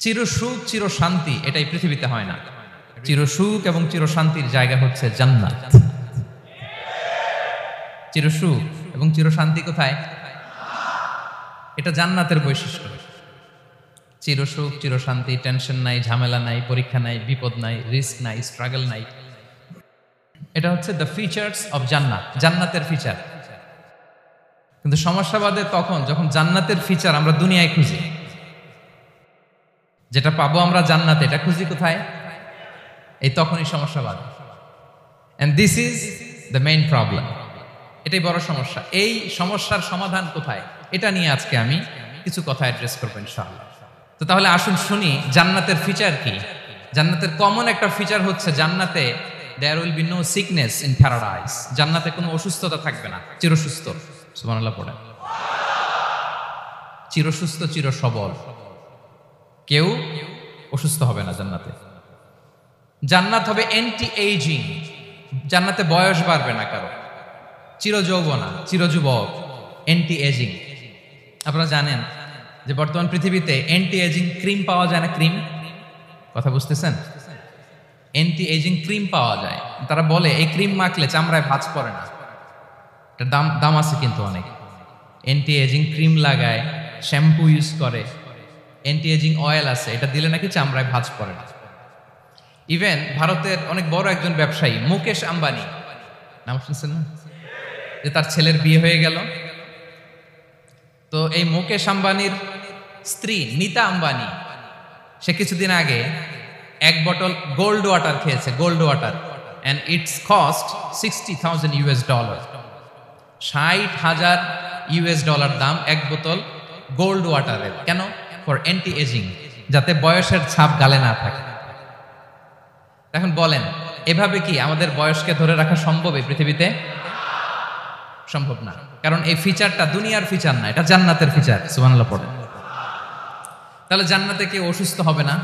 চিরসুখ চিরশান্তি এটাই পৃথিবীতে হয় না। চিরসুখ এবং চিরশান্তির জায়গা হচ্ছে জান্নাত। চিরসুখ এবং চিরশান্তি কোথায়? এটা জান্নাতের বৈশিষ্ট্য। চিরসুখ চিরশান্তি, টেনশন নাই, ঝামেলা নাই, পরীক্ষা নাই, বিপদ নাই, রিস্ক নাই, স্ট্রাগল নাই। এটা হচ্ছে দ্য ফিচার্স অফ জান্নাত, জান্নাতের ফিচার। কিন্তু সমস্যা বাদে তখন যখন জান্নাতের ফিচার আমরা দুনিয়ায় খুঁজি। যেটা পাবো আমরা জান্নাতে, এটা খুঁজি কোথায়? এই তখনই সমস্যা বাদে। And this is the main problem. এটাই বড় সমস্যা। এই সমস্যার সমাধান কোথায়, এটা নিয়ে আজকে আমি কিছু কথা অ্যাড্রেস করবো ইনশাআল্লাহ। তো তাহলে আসুন শুনি জান্নাতের ফিচার কি। জান্নাতের কমন একটা ফিচার হচ্ছে জান্নাতে there will be no sickness in paradise. জান্নাতে কোনো অসুস্থতা থাকবে না, চিরসুস্থ। সুবহানাল্লাহ পড়ে। চিরসুস্থ চির সবল, কেউ অসুস্থ হবে না জান্নাতে। জান্নাত হবে অ্যান্টি এইজিং, জান্নাতে বয়স বাড়বে না কারো। চিরযৌবনা, চিরযুবক, অ্যান্টি এজিং। আপনারা জানেন যে বর্তমান পৃথিবীতে অ্যান্টি এজিং ক্রিম পাওয়া যায় না? ক্রিম, কথা বুঝতেছেন? অ্যান্টি এজিং ক্রিম পাওয়া যায়। তারা বলে এই ক্রিম মাখলে চামড়ায় ভাঁজ পড়ে না। এটার দাম আছে কিন্তু অনেক। অ্যান্টি এজিং ক্রিম লাগায়, শ্যাম্পু ইউজ করে, অ্যান্টি এজিং অয়েল আছে, এটা দিলে নাকি চামড়ায় ভাঁজ পড়ে না। ইভেন ভারতের অনেক বড় একজন ব্যবসায়ী মুকেশ আম্বানি, নাম শুনছেন না? যে তার ছেলের বিয়ে হয়ে গেল। তো এই মুকেশ আম্বানির স্ত্রী নীতা আম্বানি, সে কিছুদিন আগে এক বটল গোল্ড ওয়াটার খেয়েছে, gold water, and it's cost $60,000। $60,000 দাম এক বোতল গোল্ড ওয়াটারের। কেন? ফর অ্যান্টি এজিং, যাতে বয়সের ছাপ গালে না থাকে। এখন বলেন, এভাবে কি আমাদের বয়সকে ধরে রাখা সম্ভব এই পৃথিবীতে? সম্ভব না, কারণ এই ফিচারটা দুনিয়ার ফিচার না, এটা জান্নাতের ফিচার। সুবহানাল্লাহ পড়েন। তাহলে জান্নাতে কেউ অসুস্থ হবে না।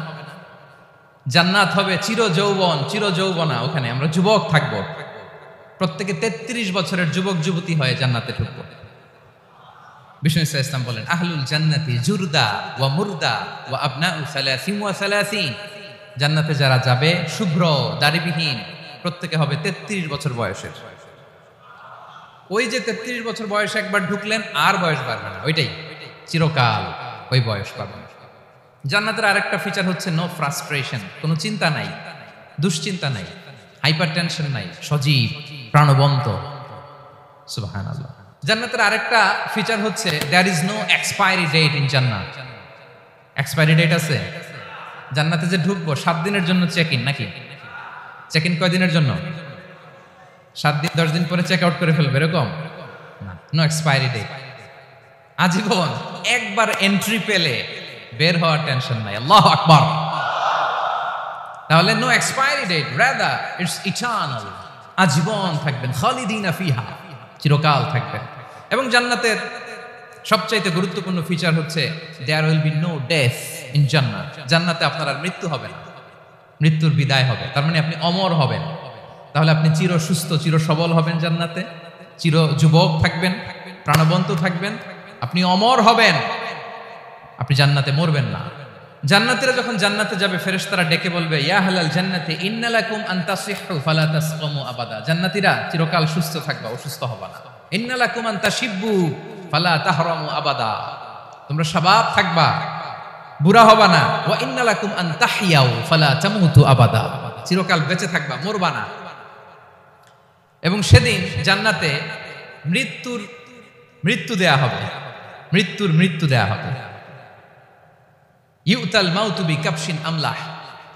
জান্নাত হবে চির যৌবন, চির যৌবনা। ওখানে আমরা যুবক থাকবো, প্রত্যেকে 33 বছরের যুবক যুবতী হয়ে জান্নাতে ঢুকবো। বিষ্ণু ইসলাম বলেন, আহলুল জান্নাতি জুরদা ওয়া মুরদা ওয়া আবনাউ 30 ওয়া 30। জান্নাতে যারা যাবে শুভ্র দাড়িবিহীন, প্রত্যেকে হবে 33 বছর বয়সের। ওই যে 33 বছর বয়সে একবার ঢুকলেন, আর বয়স বাড়বে না, ওইটাই চিরকাল ওই বয়স পাবেন। জান্নাতের আরেকটা ফিচার হচ্ছে নো ফ্রাস্ট্রেশন, কোনো চিন্তা নাই, দুশ্চিন্তা নাই, হাইপার টেনশন নাই, সজীব প্রাণবন্ত। সুবহানাল্লাহ। জান্নাতের আরেকটা ফিচার হচ্ছে there is no expiry date in জান্নাত। এক্সপায়ারি ডেট আছে? জান্নাতে যে ঢুকবো 7 দিনের জন্য চেক ইন, নাকি? চেক ইন কয় দিনের জন্য? 7 দিন, 10 দিন পরে চেক আউট করে ফেলবে, এরকম না। নো এক্সপায়ারি ডেট, আজীবন। একবার এন্ট্রি পেলে বের হওয়ার টেনশন নাই। আল্লাহু আকবার। তাহলে no expiry date, rather it's eternal, আজীবন থাকবেন। খালিদিনা ফিহা, চিরকাল থাকবেন। এবং জান্নাতের সবচাইতে গুরুত্বপূর্ণ ফিচার হচ্ছে there will be no death in জান্নাত। জান্নাতে আপনার আর মৃত্যু হবে না, মৃত্যুর বিদায় হবে। তার মানে আপনি অমর হবেন। তাহলে আপনি চির সুস্থ চির সবল হবেন জান্নাতে, চির যুবক থাকবেন, প্রাণবন্ত থাকবেন, আপনি অমর হবেন, আপনি জান্নাতে মরবেন না। জান্নাতীরা যখন জান্নাতে যাবে, ফেরেশতারা ডেকে বলবে, ইয়া আহলাল জান্নাতি ইন্না লাকুম আন তাসিহু ফালা তাসকামু আবাদা। জান্নাতীরা চিরকাল সুস্থ থাকবা, অসুস্থ হবা না। ইন্না লাকুম আন তাশিব্বু ফালা তাহরামু আবাদা, তোমরা শাবাব থাকবা, বুড়া হবা না। ওয়া ইন্না লাকুম আন তাহইয়াউ ফালা তামুতু আবাদা, চিরকাল বেঁচে থাকবা, মরবা না। এবং সেদিন জান্নাতে মৃত্যু দেয়া হবে, মৃত্যু দেয়া হবে। ইউতাল মাউতু বিকাবশিন আমলাহ,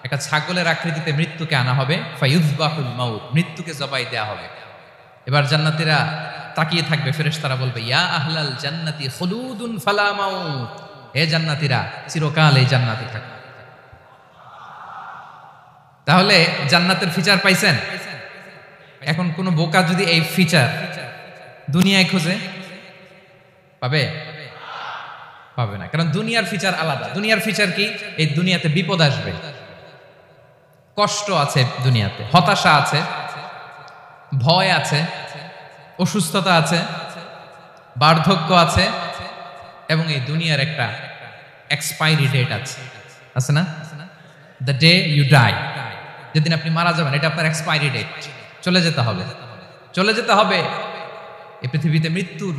একটা ছাগলের আকৃতিতে মৃত্যুকে আনা হবে। ফায়ুযবাহুল মাউত, মৃত্যুকে জবাই দেয়া হবে। এবার জান্নাতীরা তাকিয়ে থাকবে, ফেরেশতারা বলবে, ইয়া আহলাল জান্নাতি খুলুদুন ফালা মাউত, হে জান্নাতীরা চিরকাল এই জান্নাতে থাকবে। তাহলে জান্নাতের ফিচার পাইছেন? এখন কোন বোকা যদি এই ফিচার দুনিয়ায় খোঁজে, পাবে? পাবে না, কারণ দুনিয়ার ফিচার আলাদা। দুনিয়ার ফিচার কি? এই দুনিয়াতে বিপদ আসবে, কষ্ট আছে দুনিয়াতে, হতাশা আছে, ভয় আছে, অসুস্থতা আছে, বার্ধক্য আছে, এবং এই দুনিয়ার একটা এক্সপায়ারি ডেট আছে। আছে না? দ্য ডে ইউ ডাই, যেদিন আপনি মারা যাবেন, এটা আপনার এক্সপায়ারি ডেট, চলে যেতে হবে, চলে যেতে হবে। এই পৃথিবীতে মৃত্যুর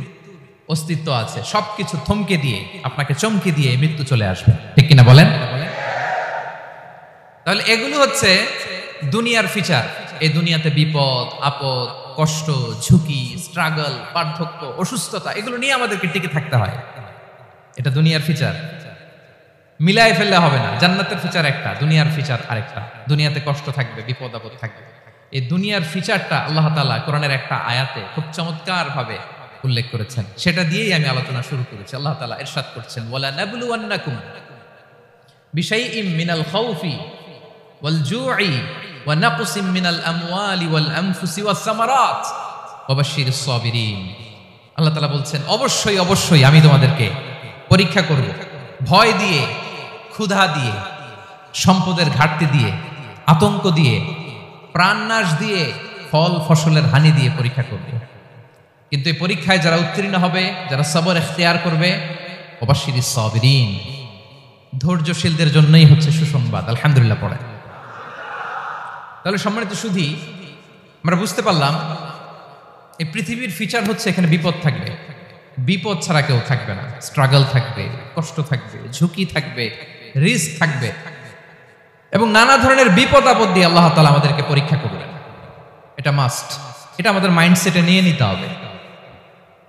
অস্তিত্ব আছে, সবকিছু থমকে দিয়ে আপনাকে চমকে দিয়ে মৃত্যু চলে আসবে, ঠিক কিনা বলেন? তাহলে এগুলো হচ্ছে দুনিয়ার ফিচার। এই দুনিয়াতে বিপদ আপদ, কষ্ট, ঝুঁকি, স্ট্রাগল, পার্থক্য, অসুস্থতা, এগুলো নিয়ে আমাদেরকে টিকে থাকতে হয়। এটা দুনিয়ার ফিচার, মিলাই ফেললে হবে না। জান্নাতের ফিচার একটা, দুনিয়ার ফিচার আরেকটা। দুনিয়াতে কষ্ট থাকবে, বিপদ আপদ থাকবে। এই দুনিয়ার ফিচারটা আল্লাহ তাআলা কোরআনের একটা আয়াতে খুব চমৎকার ভাবে উল্লেখ করেছেন, সেটা দিয়েই আমি আলোচনা শুরু করেছি। আল্লাহ তাআলা ইরশাদ করছেন, ওয়ালা নাবলুওয়ান্নাকুম বিশাইইম মিনাল খাউফি ওয়াল জুই ওয়া নাকসিম মিনাল আমওয়ালি ওয়াল আনফুসি ওয়াস সামারাত ওয়া বাশশিরিস সাবিরিন। আল্লাহ তাআলা বলছেন, অবশ্যই অবশ্যই আমি তোমাদেরকে পরীক্ষা করব, ভয় দিয়ে, ক্ষুধা দিয়ে, সম্পদের ঘাটতি দিয়ে, আতঙ্ক দিয়ে, প্রাণনাশ দিয়ে, ফল ফসলের হানি দিয়ে পরীক্ষা করবে। কিন্তু এই পরীক্ষায় যারা উত্তীর্ণ হবে, যারা সবর ইখতিয়ার করবে, ওয়াবাশশিরিস সাবিরিন, ধৈর্যশীলদের জন্যই হচ্ছে সুসংবাদ। আলহামদুলিল্লাহ পড়ে। তাহলে সম্মানিত সুধী, আমরা বুঝতে পারলাম এই পৃথিবীর ফিচার হচ্ছে এখানে বিপদ থাকবে, বিপদ ছাড়া কেউ থাকবে না। স্ট্রাগল থাকবে, কষ্ট থাকবে, ঝুঁকি থাকবে, রিস্ক থাকবে, এবং নানা ধরনের বিপদ আপদ দিয়ে আল্লাহ তাআলা আমাদেরকে পরীক্ষা করবেন। এটা মাস্ট, এটা আমাদের মাইন্ডসেটে নিয়ে নিতে হবে,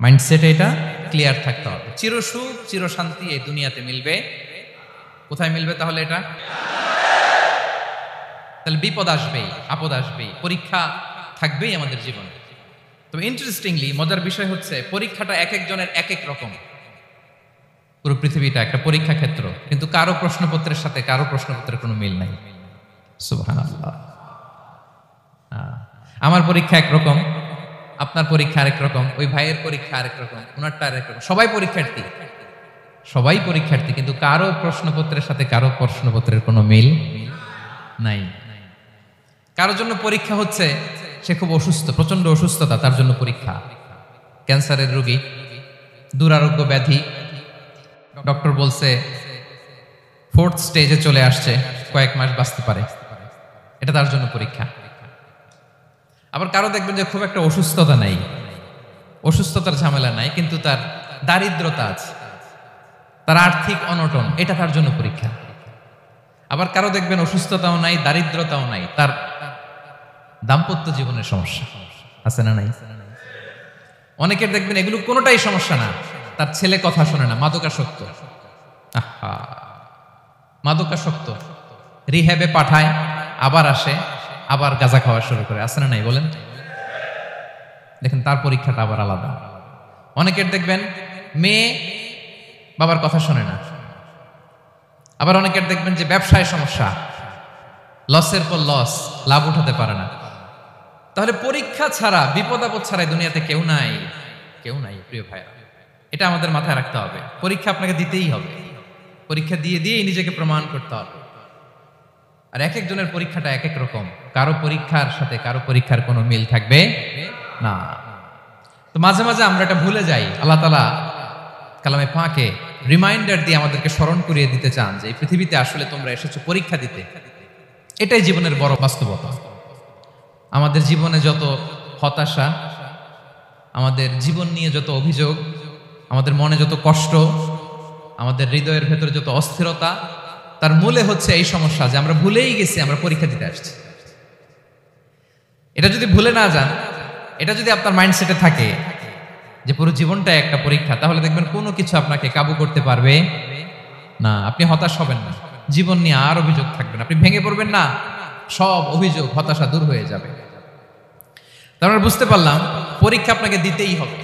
মাইন্ডসেটে এটা ক্লিয়ার থাকতে হবে। চিরসুখ চিরশান্তি এই দুনিয়াতে মিলবে, কোথায় মিলবে তাহলে? এটা তাহলে বিপদ আসবেই, আপদ আসবেই, পরীক্ষা থাকবেই আমাদের জীবনে। তবে ইন্টারেস্টিংলি মজার বিষয় হচ্ছে পরীক্ষাটা এক একজনের এক এক রকম। পুরো পৃথিবীটা একটা পরীক্ষা ক্ষেত্র, কিন্তু কারো প্রশ্নপত্রের সাথে কারো প্রশ্নপত্রের কোনো মিল নাই। সুবহানাল্লাহ। আমার পরীক্ষা একরকম, আপনার পরীক্ষা আরেক রকম, ওই ভাইয়ের পরীক্ষা আরেক রকম, ওনারটা আরেক রকম। সবাই পরীক্ষার্থী, সবাই পরীক্ষার্থী, কিন্তু কারো প্রশ্নপত্রের সাথে কারো প্রশ্নপত্রের কোনো মিল নাই। কারোর জন্য পরীক্ষা হচ্ছে সে খুব অসুস্থ, প্রচন্ড অসুস্থতা, তার জন্য পরীক্ষা। ক্যান্সারের রোগী, দুরারোগ্য ব্যাধি, ডক্টর বলছে 4th স্টেজে চলে আসছে, কয়েক মাস বাঁচতে পারে, এটা তার জন্য পরীক্ষা। আবার কারো দেখবেন যে খুব একটা অসুস্থতা নাই, অসুস্থতার ঝামেলা নাই, কিন্তু তার দারিদ্রতা আছে, তার আর্থিক অনটন, এটা তার জন্য পরীক্ষা। আবার কারো দেখবেন অসুস্থতাও নাই, দারিদ্রতাও নাই, তার দাম্পত্য জীবনের সমস্যা আছে না নাই? অনেকের দেখবেন এগুলো কোনোটাই সমস্যা না, তার ছেলে কথা শোনে না, মাদকাসক্ত। আহা, মাদকাসক্ত, রিহ্যাবে পাঠায়, আবার আসে, আবার গাঁজা খাওয়া শুরু করে, আছে না নাই বলেন? দেখেন তার পরীক্ষাটা আবার আলাদা। অনেকের দেখবেন মেয়ে বাবার কথা শোনে না। আবার অনেকের দেখবেন যে ব্যবসায় সমস্যা, লসের পর লস, লাভ উঠাতে পারে না। তাহলে পরীক্ষা ছাড়া, বিপদ আপদ ছাড়া দুনিয়াতে কেউ নাই, কেউ নাই প্রিয় ভাইরা। এটা আমাদের মাথায় রাখতে হবে। পরীক্ষা আপনাকে দিতেই হবে, পরীক্ষা দিয়ে দিয়েই নিজেকে প্রমাণ করতে হবে। আর এক একজনের পরীক্ষাটা এক এক রকম, কারো পরীক্ষার সাথে কারো পরীক্ষার কোনো মিল থাকবে না। তো মাঝে মাঝে আমরা এটা ভুলে যাই। আল্লাহ তাআলা কালামে পাকে রিমাইন্ডার দিয়ে আমাদেরকে স্মরণ করিয়ে দিতে চান যে এই পৃথিবীতে আসলে তোমরা এসেছো পরীক্ষা দিতে। এটাই জীবনের বড় বাস্তবতা। আমাদের জীবনে যত হতাশা, আমাদের জীবন নিয়ে যত অভিযোগ, আমাদের মনে যত কষ্ট, আমাদের হৃদয়ের ভেতরে যত অস্থিরতা, তার মূলে হচ্ছে এই সমস্যা যে আমরা ভুলেই গেছি আমরা পরীক্ষা দিতে আসছি। এটা যদি ভুলে না যান, এটা যদি আপনার মাইন্ডসেটে থাকে যে পুরো জীবনটা একটা পরীক্ষা, তাহলে দেখবেন কোনো কিছু আপনাকে কাবু করতে পারবে না। আপনি হতাশ হবেন না, জীবন নিয়ে আর অভিযোগ থাকবে না, আপনি ভেঙে পড়বেন না, সব অভিযোগ হতাশা দূর হয়ে যাবে। তারপর বুঝতে পারলাম পরীক্ষা আপনাকে দিতেই হবে।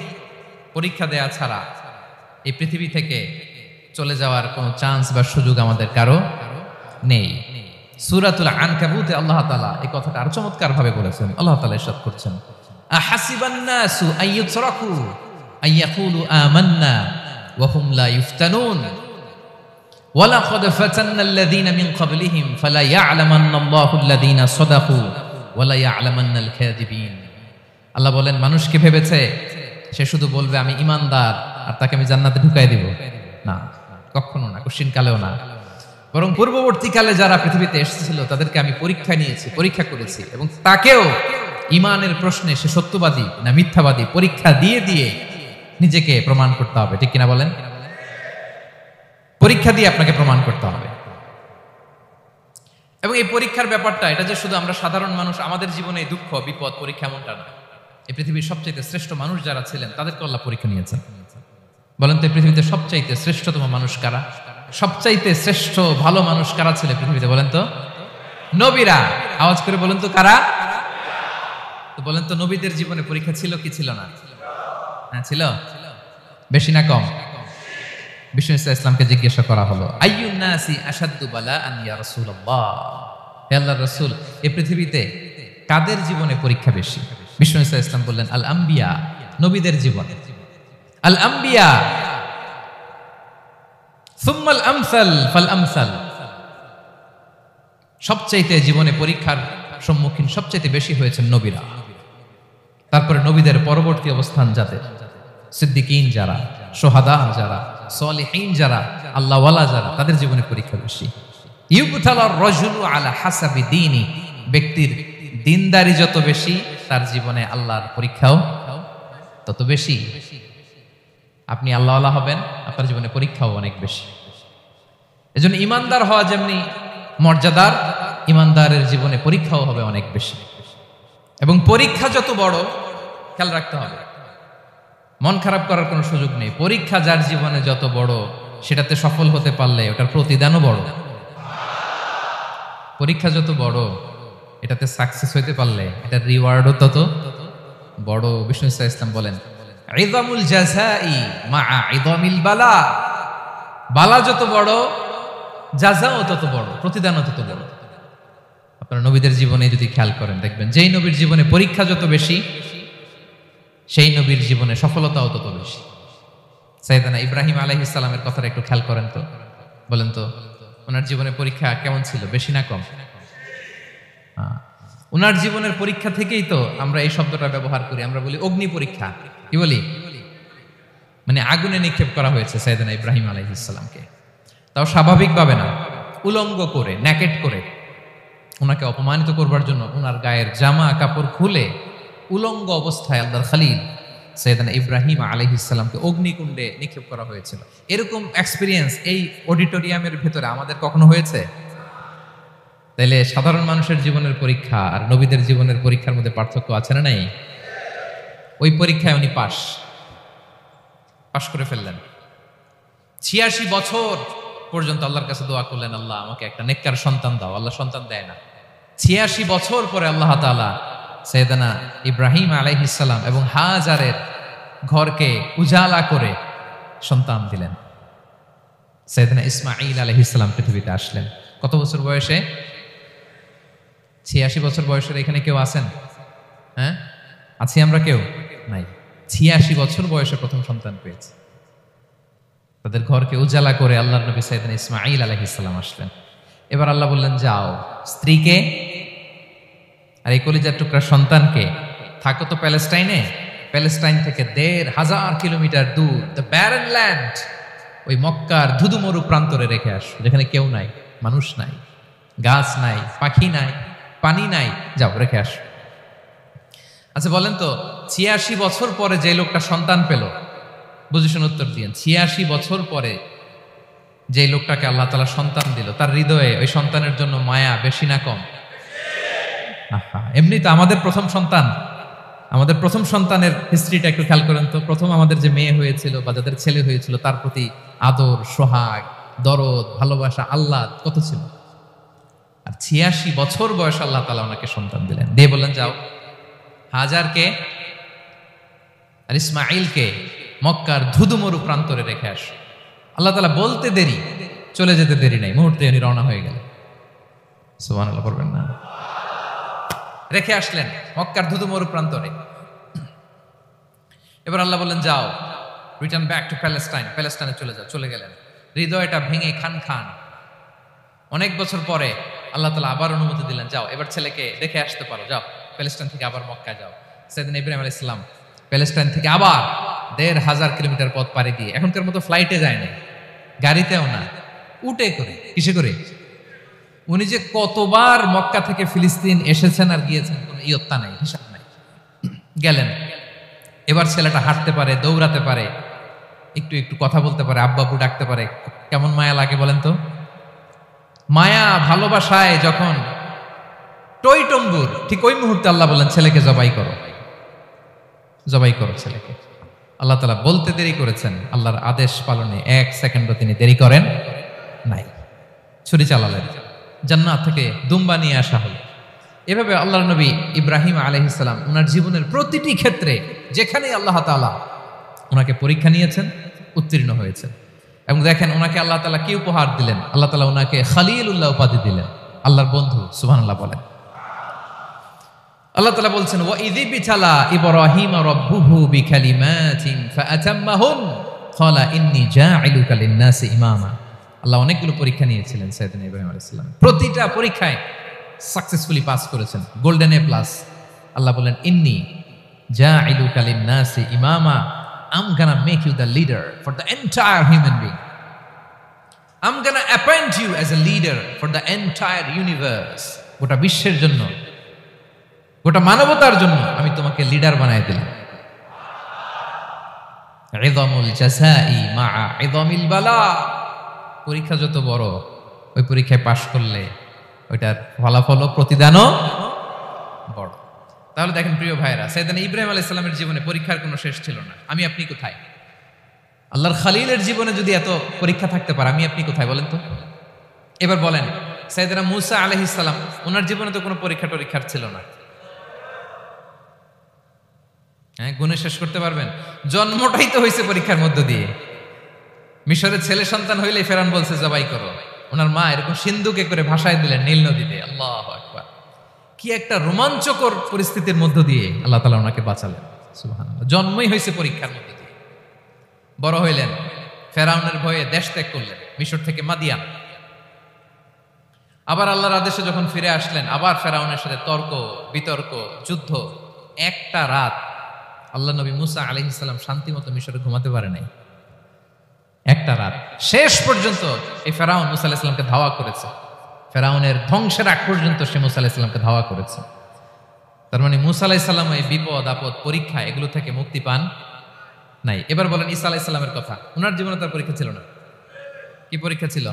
পরীক্ষা দেয়া ছাড়া এই পৃথিবী থেকে চলে যাওয়ার কোনো চান্স বা সুযোগ আমাদের কারো নেই। সূরাতুল আনকাবুতে আল্লাহ তাআলা এই কথাটা আরো চমৎকার ভাবে বলেছেন। আল্লাহ তাআলা ইরশাদ করছেন, আহাসিবান নাসু আইয়ুতরাকু আইয়াকুলু আমান্না ওয়া হুম লা ইফতানুন ওয়া লাকাদ ফাতান্নাল্লাযীনা মিন ক্বাবলিহিম ফালা ইয়া'লামান্নাল্লাহুল্লাযীনা সাদাকু ওয়া লা ইয়া'লামান্নাল কাযিবিন। আল্লাহ বলেন, মানুষ কি ভেবেছে সে শুধু বলবে আমি ঈমানদার আর তাকে আমি জান্নাতে ঢুকাই দিব? না, কখনো না, কোশ্চিন কালেও না। বরং পূর্ববর্তীকালে যারা পৃথিবীতে এসেছিল তাদেরকে আমি পরীক্ষা করেছি এবং তাকেও ইমানের প্রশ্নে সে সত্যবাদী না মিথ্যাবাদী পরীক্ষা দিয়ে দিয়ে নিজেকে প্রমাণ করতে হবে, ঠিক কিনা বলেন? পরীক্ষা দিয়ে আপনাকে প্রমাণ করতে হবে। এবং এই পরীক্ষার ব্যাপারটা এটা যে শুধু আমরা সাধারণ মানুষ আমাদের জীবনে দুঃখ বিপদ পরীক্ষা এমনটা না। এই পৃথিবীর সবচাইতে শ্রেষ্ঠ মানুষ যারা ছিলেন তাদেরকে আল্লাহ পরীক্ষা নিয়েছেন। বলেন তো এই পৃথিবীতে সবচাইতে শ্রেষ্ঠতম মানুষ কারা? সবচাইতে শ্রেষ্ঠ ভালো মানুষ কারা ছিল পৃথিবীতে? বলেন তো নবীরা। আওয়াজ করে বলেন তো কারা? তো বলেন তো নবীদের জীবনে পরীক্ষা ছিল কি ছিল না? হ্যাঁ ছিল। বেশি না কম? বিষ্ণু ইসলামকে জিজ্ঞাসা করা হলো, আইয়ুন নাসি আশাদ্দু বালাআন ইয়া রাসূলুল্লাহ, হে আল্লাহর রাসূল এই পৃথিবীতে কাদের জীবনে পরীক্ষা বেশি? বিষ্ণু ইসলাম বললেন, আল আম্বিয়া, নবীদের জীবনে। আল আম্বিয়া সুম্মাল আমসাল ফাল আমসাল, সবচাইতে জীবনে পরীক্ষার সম্মুখীন সবচাইতে বেশি হয়েছেন নবীরা। তারপরে নবীদের পরবর্তী অবস্থান যাদের, সিদ্দিকিন যারা, সোহাদা যারা, সলিহিন যারা, আল্লাহওয়ালা যারা, তাদের জীবনে পরীক্ষা বেশি। ইউবতালার রাজুলু আলা হাসাবি দীনি, ব্যক্তির দিনদারি যত বেশি তার জীবনে আল্লাহর পরীক্ষাও তত বেশি। আপনি আল্লাহওয়ালা হবেন, আপনার জীবনে পরীক্ষাও অনেক বেশি। এজন্য ইমানদার হওয়া যেমনি মর্যাদার, ইমানদারের জীবনে পরীক্ষাও হবে অনেক বেশি। এবং পরীক্ষা যত বড়, খেয়াল রাখতে হবে, মন খারাপ করার কোনো সুযোগ নেই। পরীক্ষা যার জীবনে যত বড়, সেটাতে সফল হতে পারলে ওটার প্রতিদানও বড়। পরীক্ষা যত বড়, এটাতে সাকসেস হইতে পারলে এটার রিওয়ার্ডও তত বড়। বিষ্ণু ইসলাম বলেন, ইযামুল জাযাই মাআ ইযামিল বালা, বালা যত বড় জাযাও তত বড়, প্রতিদানও তত বড়। আপনারা নবীদের জীবনে যদি খেয়াল করেন দেখবেন, যেই নবীর জীবনে পরীক্ষা যত বেশি সেই নবীর জীবনে সফলতাও তত বেশি। সাইয়েদনা ইব্রাহিম আলাইহিস সালামের কথাটা একটু খেয়াল করেন তো, বলেন তো ওনার জীবনে পরীক্ষা কেমন ছিল, বেশি না কম? ওনার জীবনের পরীক্ষা থেকেই তো আমরা এই শব্দটা ব্যবহার করি, আমরা বলি অগ্নি পরীক্ষা। কি বলি? মানে আগুনে নিক্ষেপ করা হয়েছে সাইয়েদনা ইব্রাহিম আলাইহিস সালামকে, তাও স্বাভাবিকভাবে না, উলঙ্গ করে, ন্যাকেট করে ওনাকে অপমানিত করবার জন্য ওনার গায়ের জামা কাপড় খুলে উলঙ্গ অবস্থায় আল্লাহর খলিল সাইয়েদনা ইব্রাহিম আলাইহিস সালামকে অগ্নিকুণ্ডে নিক্ষেপ করা হয়েছিল। এরকম এক্সপেরিয়েন্স এই অডিটোরিয়ামের ভেতরে আমাদের কখনো হয়েছে? তাইলে সাধারণ মানুষের জীবনের পরীক্ষা আর নবীদের জীবনের পরীক্ষার মধ্যে পার্থক্য আছে না নাই? ওই পরীক্ষায় উনি পাশ করে ফেললেন। ৮৬ বছর পর্যন্ত আল্লাহর কাছে দোয়া করলেন, আল্লাহ আমাকে একটা নেককার সন্তান দাও। আল্লাহ সন্তান দেয় না। ৮৬ বছর পরে আল্লাহ তাআলা সাইয়েদনা ইব্রাহিম আলাইহিস সালাম এবং হাজারের ঘরকে উজালা করে সন্তান দিলেন। সাইয়েদনা ইসমাঈল আলাইহিস সালাম পৃথিবীতে আসলেন কত বছর বয়সে? ৮৬ বছর বয়সের এখানে কেউ আছেন? হ্যাঁ, আছি আমরা? কেউ নাই। ৮৬ বছর বয়সে প্রথম সন্তান পেয়েছে। তাদের ঘরকে উজালা করে আল্লাহর নবী সাইয়েদনা ইসমাঈল আলাইহিস সালাম আসলেন। এবার আল্লাহ বললেন, যাও স্ত্রীকে আর এই কলিজার টুকরা সন্তানকে থাকো তো প্যালেস্টাইনে, প্যালেস্টাইন থেকে ১৫০০ কিলোমিটার দূর দ্য ব্যারেন ল্যান্ড, ওই মক্কার ধুধুমরু প্রান্তরে রেখে আসো, যেখানে কেউ নাই, মানুষ নাই, গাছ নাই, পাখি নাই, পানি নাই, যাও রেখে আসো। আচ্ছা বলেন তো, ৮৬ বছর পরে যে লোকটা সন্তান পেল, বুঝেছেন উত্তর দিয়েন, ৮৬ বছর পরে যে লোকটাকে আল্লাহ তাআলা সন্তান দিল, তার হৃদয়ে ওই সন্তানের জন্য মায়া বেশি না কম? এমনি তো আমাদের প্রথম সন্তানের হিস্ট্রিটা একটু খেয়াল করেন তো। প্রথম আমাদের যে মেয়ে হয়েছিল বা যাদের ছেলে হয়েছিল, তার প্রতি আদর, সোহাগ, দরদ, ভালোবাসা, আল্লাহ কত ছিল। আর ৮৬ বছর বয়স আল্লাহ তাআলা ওনাকে সন্তান দিলেন, দিয়ে বললেন, যাও হাজারকে আর ইসমাঈলকে মক্কার ধুধুমরু প্রান্তরে রেখে আসো। আল্লাহ তাআলা বলতে দেরি, চলে যেতে দেরি নাই, মুহূর্তে উনি রওনা হয়ে গেলেন। সুবহানাল্লাহ পড়বেন না? রেখে আসলেন মক্কার ধুধুমরু প্রান্তরে। এবার আল্লাহ বললেন, যাও রিটার্ন ব্যাক টু প্যালেস্টাইন, প্যালেস্টাইনে চলে যাও। চলে গেলেন, হৃদয়টা ভেঙে খান খান। অনেক বছর পরে আল্লাহ তাআলা আবার অনুমতি দিলেন, যাও এবার ছেলেকে দেখে আসতে পারো, যাও প্যালেস্টাইন থেকে আবার মক্কায় যাও। সাইয়েদনা ইব্রাহিম আলাইহিস সালাম প্যালেস্টাইন থেকে আবার ১৫০০ কিলোমিটার পথ পাড়ি দিয়ে, এখনকার মতো ফ্লাইটে যায় না, গাড়িতেও না, উটে করে। কিসে করে? উনি যে কতবার মক্কা থেকে ফিলিস্তিন এসেছেন আর গিয়েছেন কোনো ইয়ত্তা নাই, হিসাব নাই। গেলেন, এবার ছেলেটা হাঁটতে পারে, দৌড়াতে পারে, একটু একটু কথা বলতে পারে, আব্বা আব্বু ডাকতে পারে। কেমন মায়া লাগে বলেন তো? মায়া ভালোবাসায় যখন টইটম্বুর, ঠিক ওই মুহূর্তে আল্লাহ বলেন ছেলেকে জবাই করো, জবাই করো ছেলেকে। আল্লাহ তাআলা বলতে দেরি করেছেন, আল্লাহর আদেশ পালনে 1 সেকেন্ডও তিনি দেরি করেন নাই। ছুরি চালালেন, জান্নাত থেকে দুম্বা নিয়ে আসা হলো। এভাবে আল্লাহর নবী ইব্রাহিম আলাইহিস সালাম ওনার জীবনের প্রতিটি ক্ষেত্রে যেখানেই আল্লাহ তাআলা ওনাকে পরীক্ষা নিয়েছেন, উত্তীর্ণ হয়েছেন। এবং দেখেন ওনাকে আল্লাহ তাআলা কি উপহার দিলেন? আল্লাহ তাআলা ওনাকে খলিলুল্লাহ উপাধি দিলেন, আল্লাহর বন্ধু। সুবহানাল্লাহ বলেন। আল্লাহ তাআলা বলছেন, ওয়া ইযি বিতালা ইব্রাহিম রাব্বুহু বিকালিমাতিন ফাআতাম্মাহুন ক্বালা ইন্নী জাঈলুকা লিন-নাসি ইমামা। আল্লাহ অনেকগুলো পরীক্ষা নিয়েছিলেন সাইয়েদনা ইব্রাহিম আলাইহিস সালাম, প্রতিটা পরীক্ষায় সাকসেসফুলি পাস করেছেন, গোল্ডেন এ প্লাস। আল্লাহ বলেন, ইন্নী জাঈলুকা লিন-নাসি ইমামা, I'm gonna make you the leader for the entire human being. I'm gonna appoint you as a leader for the entire universe. গোটা বিশ্বের জন্য, গোটা মানবতার জন্য আমি তোমাকে লিডার বানাই দিলাম। ইযামুল জাযাই মা'a ইযামিল বালা। পরীক্ষা যত বড়, ওই পরীক্ষায় পাশ করলে ওইটার ফলাফল ও প্রতিদানও বড়। তাহলে দেখেন প্রিয় ভাইরা, সাইয়েদনা ইব্রাহিম আলাইহিস সালামের জীবনে পরীক্ষার কোনো শেষ ছিল না। আমি আপনি কোথায়? আল্লাহর খলিলের জীবনে যদি এত পরীক্ষা থাকতে পারে, আমি আপনি কোথায় বলেন তো? এবার বলেন, সাইয়েদনা মূসা আলাইহিস সালাম, ওনার জীবনে তো কোনো পরীক্ষার ছিল না। হ্যাঁ, গুণে শেষ করতে পারবেন? জন্মটাই তো হয়েছে পরীক্ষার মধ্য দিয়ে। মিশরের ছেলে সন্তান হইলে ফেরাউন বলছে জবাই করো, ওনার মা এরকম সিন্ধুকে করে ভাসায় দিলেন নীল নদীতে। আল্লাহু আকবার! কি একটা রোমাঞ্চকর পরিস্থিতির মধ্য দিয়ে আল্লাহ তাআলা ওনাকে বাঁচালেন। সুবহানাল্লাহ। জন্মই হয়েছে পরীক্ষার মধ্য দিয়ে। বড় হইলেন, ফেরাউনের ভয়ে দেশ ত্যাগ করলেন, মিশর থেকে মাদিয়ান। আবার আল্লাহর আদেশে যখন ফিরে আসলেন, আবার ফেরাউনের সাথে তর্ক বিতর্ক, যুদ্ধ। একটা রাত আল্লাহ নবী মুসা আলাইহিস সালাম শান্তি মতো মিশরে ঘুমাতে পারে নাই। একটা রাত শেষ পর্যন্ত এই ফেরাউন মুসা আলাইহিস সালামকে ধাওয়া করেছে। ফেরাউনের ধ্বংসের আগ পর্যন্ত সে মুসা আলাইহিস সালামকে ধাওয়া করেছে। তার মানে মুসা আলাইহিস সালাম এই বিপদ আপদ পরীক্ষা এগুলো থেকে মুক্তি পান নাই। এবার বলেন ঈসা আলাইহিস সালামের কথা, ওনার জীবনে তার পরীক্ষা ছিল না? কি পরীক্ষা ছিল?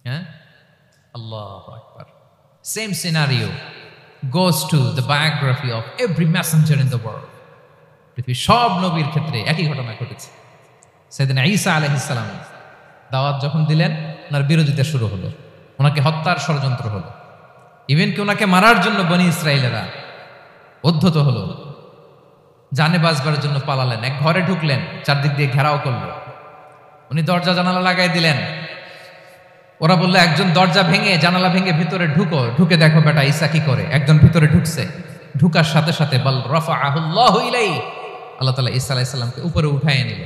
হ্যাঁ, আল্লাহু আকবার। Same scenario goes to the biography of every messenger in the world. পৃথিবীর সব নবীর ক্ষেত্রে একই ঘটনা ঘটেছে। সাইয়েদনা ঈসা আলাইহিস সালাম দাওয়াত যখন দিলেন, ওনার বিরোধিতা শুরু হলো, ওনাকে হত্যার ষড়যন্ত্র হলো। ইভেন কি ওনাকে মারার জন্য বনি ইসরাইলেরা উদ্ধত হলো, জানে বাঁচবার জন্য পালালেন। এক ঘরে ঢুকলেন, চারদিক দিয়ে ঘেরাও করলো, উনি দরজা জানালা লাগাই দিলেন। ওরা বললো, একজন দরজা ভেঙে জানালা ভেঙে ভিতরে ঢুকো, ঢুকে দেখো বেটা ঈসা কি করে। একজন ভিতরে ঢুকছে, ঢুকার সাথে সাথে বল রাফাআহুল্লাহু ইলাইহি, আল্লাহ তাআলা ঈসা আলাইহিস সালামকে উপরে উঠায় নিল।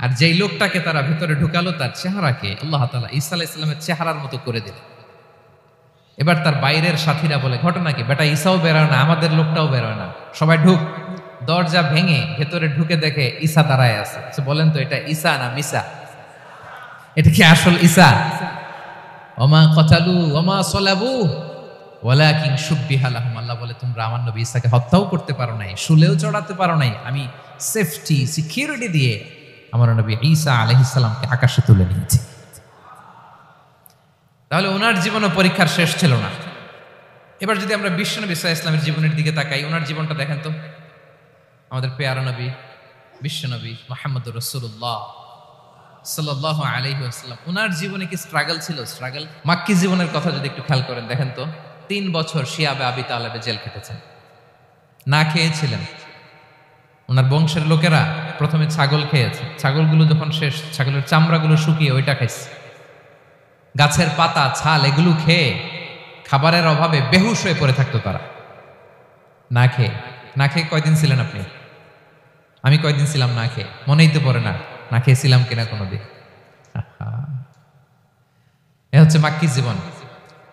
আর যেই লোকটাকে তারা ভিতরে ঢুকালো, তার চেহারাকে আল্লাহ তাআলা ঈসা আলাইহিস সালামের চেহারার মতো করে দিলেন। এবার তার বাইরের সাথীরা বলে, ঘটনা কি? বেটা ঈসাও বেরোয় না, আমাদের লোকটাও বেরোয় না, সবাই ঢুক। দরজা ভেঙে ভেতরে ঢুকে দেখে ঈসা দাঁড়ায় আছে। বলেন তো, এটা ঈসা না মিসা? এটা কি আসল ঈসা? ওমা কতালু ওমা সলাবু ওয়ালাকিন শুব্বিহা লাহুম। আল্লাহ বলে, তোমরা আমার নবী ঈসাকে হত্যাও করতে পারো নাই, শুলেও চড়াতে পারো নাই, আমি সেফটি সিকিউরিটি দিয়ে আমার নবী ঈসা আলাইহিস সালামকে আকাশে তুলে নিয়েছি। তাহলে ওনার জীবনও পরীক্ষার শেষ ছিল না। এবার যদি আমরা বিশ্বনবী সাল্লাল্লাহু আলাইহি ওয়াসাল্লামের জীবনের দিকে তাকাই, ওনার জীবনটা দেখেন তো। আমাদের পেয়ারা নবী বিশ্বনবী মুহাম্মদুর রাসূলুল্লাহ সাল্লাল্লাহু আলাইহি ওয়াসাল্লাম, ওনার জীবনে কি স্ট্রাগল ছিল? স্ট্রাগল। মাক্কি জীবনের কথা যদি একটু খেয়াল করেন, দেখেন তো 3 বছর শিয়াবে আবি তালেবে জেল কেটেছেন, না খেয়েছিলেন। ওনার বংশের লোকেরা প্রথমে ছাগল খেয়েছে, ছাগলগুলো যখন শেষ, ছাগলের চামড়াগুলো শুকিয়ে ওইটা খাইছে। গাছের পাতা ছাল এগুলো খেয়ে খাবারের অভাবে বেহুশ হয়ে পড়ে থাকতো তারা। না খেয়ে কয়দিন ছিলেন আপনি? আমি কয়দিন ছিলাম না খেয়ে? মনেই তো পড়ে না, না খেয়েছিলাম কিনা কোনোদিন। এ হচ্ছে মাক্কি জীবন।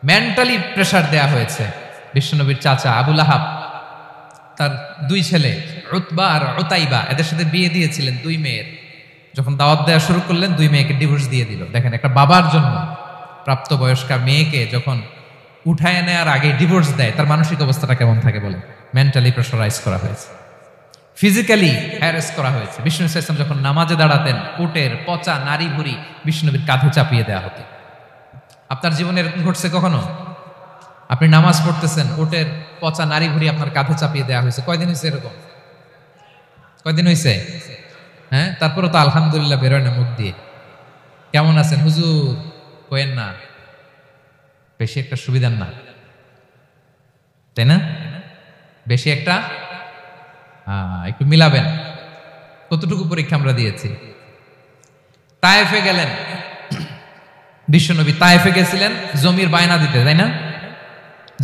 মেন্টালি প্রেসার দেয়া হয়েছে। বিশ্বনবীর চাচা আবু লাহাব তার 2 ছেলে উতবা আর উতাইবা, এদের সাথে বিয়ে দিয়েছিলেন 2 মেয়ের। যখন দাওয়াত দেওয়া শুরু করলেন 2 মেয়েকে ডিভোর্স দিয়ে দিল। দেখেন, একটা বাবার জন্য প্রাপ্তবয়স্কা মেয়েকে যখন উঠায় নেওয়ার আগে ডিভোর্স দেয়, তার মানসিক অবস্থাটা কেমন থাকে বলেন? মেন্টালি প্রেশারাইজ করা হয়েছে, ফিজিক্যালি হ্যারাস করা হয়েছে। বিষ্ণু ইসলাম যখন নামাজে দাঁড়াতেন, উটের পচা নারী ভুঁড়ি বিষ্ণুনবীর কাঁধে চাপিয়ে দেওয়া হতো। আপনার জীবনে এরকম ঘটছে কখনো? আপনি নামাজ পড়তেছেন, উটের পচা নারী ভুঁড়ি আপনার কাঁধে চাপিয়ে দেওয়া হয়েছে। কয়দিন হয়েছে এরকম? কয়দিন হয়েছে? হ্যাঁ, তারপরে তো আলহামদুলিল্লাহ বেরোয় না মুখ দিয়ে। কেমন আছেন হুজুর? কয়েন না, বেশি একটা সুবিধার না, তাই না? বেশি একটা একটু মিলাবেন। কতটুকু পরীক্ষা আমরা দিয়েছি। তায়েফে গেলেন বিশ্বনবী, তায়েফে গেছিলেন জমির বায়না দিতে, তাই না?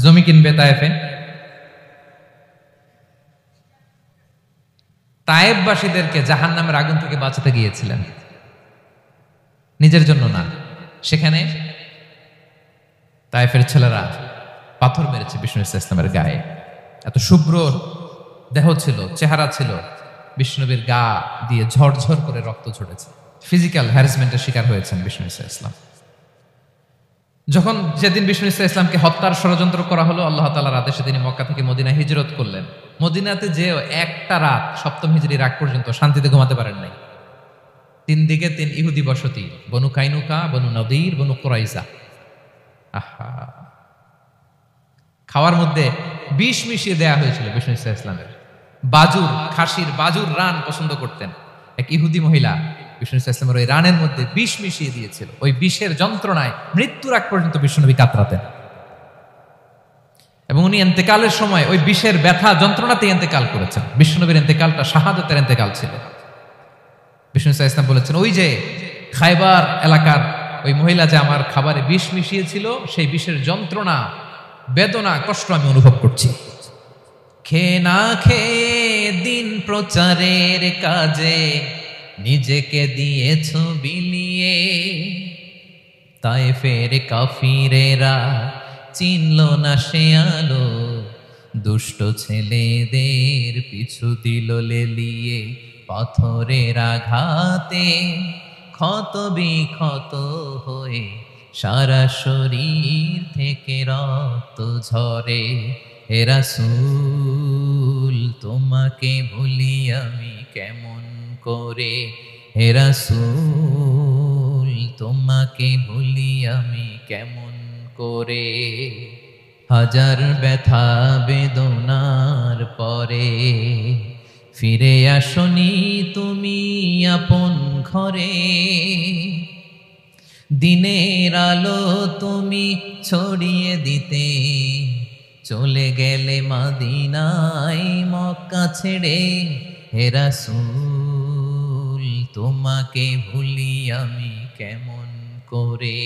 জমি কিনবে তায়েফে। তায়েফবাসীদেরকে জাহান্নামের আগুন থেকে বাঁচাতে গিয়েছিলেন, নিজের জন্য না। সেখানে তায়েফের ছেলেরা পাথর মেরেছে বিষ্ণু ইসলামের গায়ে। এত শুভ্র দেহ ছিল, চেহারা ছিল, বিষ্ণুবীর গা দিয়ে ঝরঝর করে রক্ত ঝরেছে। ফিজিক্যাল হ্যারাসমেন্টের শিকার হয়েছেন বিষ্ণু ইসলাম। যখন যেদিন বিষ্ণু ইসলামকে হত্যার ষড়যন্ত্র করা হলো, আল্লাহ তাআলার আদেশে তিনি মক্কা থেকে মদিনায় হিজরত করলেন। মদিনাতে যে একটা রাত, সপ্তম হিজরির আগ পর্যন্ত শান্তিতে ঘুমাতে পারেন নাই। 3 দিকে 3 ইহুদি বসতি, বনু কাইনুকা, বনু নদীর, বনু কুরাইজা। আহা, খাওয়ার মধ্যে বিষ মিশিয়ে দেয়া হয়েছিল বিষ্ণু ইসলামের। বাজুর, খাসির বাজুর রান পছন্দ করতেন। এক ইহুদি মহিলা বিষ্ণু ইসলামের ওই রানের মধ্যে বিষ মিশিয়ে দিয়েছিল। ওই বিষের যন্ত্রণায় মৃত্যুর আগ পর্যন্ত বিষ্ণুনবী কাতরাতেন, এবং উনি ইন্তেকালের সময় ওই বিষের ব্যথা যন্ত্রণাতে ইন্তেকাল করেছেন। বিষ্ণুনবীর ইন্তেকালটা শাহাদাতের ইন্তেকাল ছিল। বিষ্ণু ইসলাম বলেছেন, ওই যে খায়বার এলাকার ওই মহিলা যে আমার খাবারে বিষ মিশিয়েছিল, সেই বিষের যন্ত্রণা, বেদনা, কষ্ট আমি অনুভব করছি। খেয়ে না খেয়ে দিন প্রচারের কাজে নিজেকে দিয়েছ বিলিয়ে, তায়েফের কাফিরেরা চিনল না সে আলো, দুষ্ট ছেলেদের পিছু দিল লেলিয়ে, পাথরের আঘাতে ক্ষত বিক্ষত হয়ে সারা শরীর থেকে রক্ত ঝরে। হে রাসূল তোমাকে ভুলি আমি কেমন করে, হে রাসূল তোমাকে ভুলি আমি কেমন করে। হাজার ব্যথা বেদনার পরে ফিরে আসনি তুমি আপন ঘরে, দিনের আলো তুমি ছড়িয়ে দিতে চলে গেলে মদিনায় মক্কা ছেড়ে। হে রাসূল তোমাকে ভুলি আমি কেমন করে,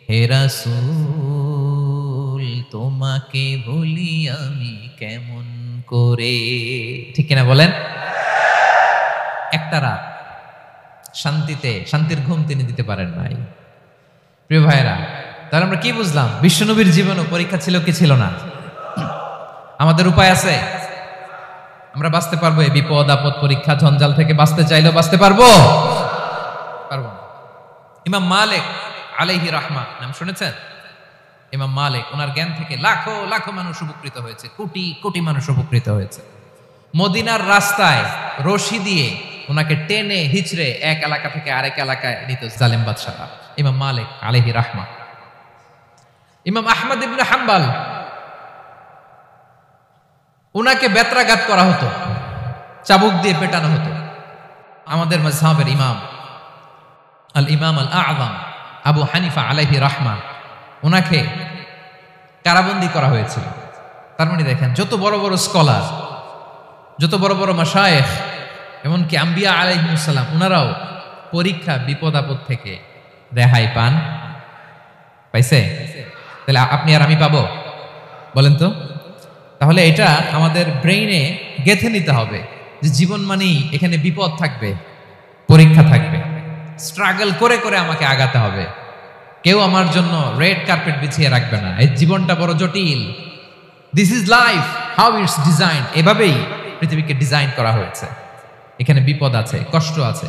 হে রাসূল তোমাকে ভুলি আমি কেমন করে। ঠিক কিনা বলেন? একটা রাত শান্তিতে, শান্তির ঘুম তিনি দিতে পারেন নাই। প্রিয় ভাইরা, তাহলে আমরা কি বুঝলাম? বিশ্বনবীর জীবনও পরীক্ষা ছিল কি ছিল না? আমাদের উপায় আছে? আমরা বাঁচতে পারবো এই বিপদ আপদ পরীক্ষা ঝঞ্ঝাল থেকে? বাঁচতে চাইলেও বাঁচতে পারবো? পারবো না। ইমাম মালিক আলাইহি রাহমা নাম শুনেছেন? ইমাম মালিক, ওনার জ্ঞান থেকে লাখো লাখো মানুষ উপকৃত হয়েছে, কোটি কোটি মানুষ উপকৃত হয়েছে। মদিনার রাস্তায় রশি দিয়ে ওনাকে টেনে হিচড়ে এক এলাকা থেকে আরেক এলাকায় নিত জালেম বাদশাহ। ইমাম মালিক আলাইহি রাহমা। ইমাম আহমদ ইবনে হাম্বল, ওনাকে বেত্রাঘাত করা হতো, চাবুক দিয়ে পেটানো হতো। আমাদের মাযহাবের ইমাম আল ইমাম আল আযম আবু হানিফা আলাইহি রাহমা, ওনাকে কারাবন্দী করা হয়েছিল। তার মানে দেখেন, যত বড় বড় স্কলার, যত বড় বড় মাশায়েখ, এমনকি আম্বিয়া আলাইহিস সালাম, ওনারাও পরীক্ষা বিপদ আপদ থেকে রেহাই পান। পাইছে? তাহলে আপনি আর আমি পাবো? বলেন তো। তাহলে এটা আমাদের ব্রেইনে গেঁথে নিতে হবে যে জীবন মানেই এখানে বিপদ থাকবে, পরীক্ষা থাকবে, স্ট্রাগল করে করে আমাকে আগাতে হবে। কেউ আমার জন্য রেড কার্পেট বিছিয়ে রাখবে না। এই জীবনটা বড় জটিল। This is life, how it's design. এভাবেই পৃথিবীকে ডিজাইন করা হয়েছে। এখানে বিপদ আছে, কষ্ট আছে,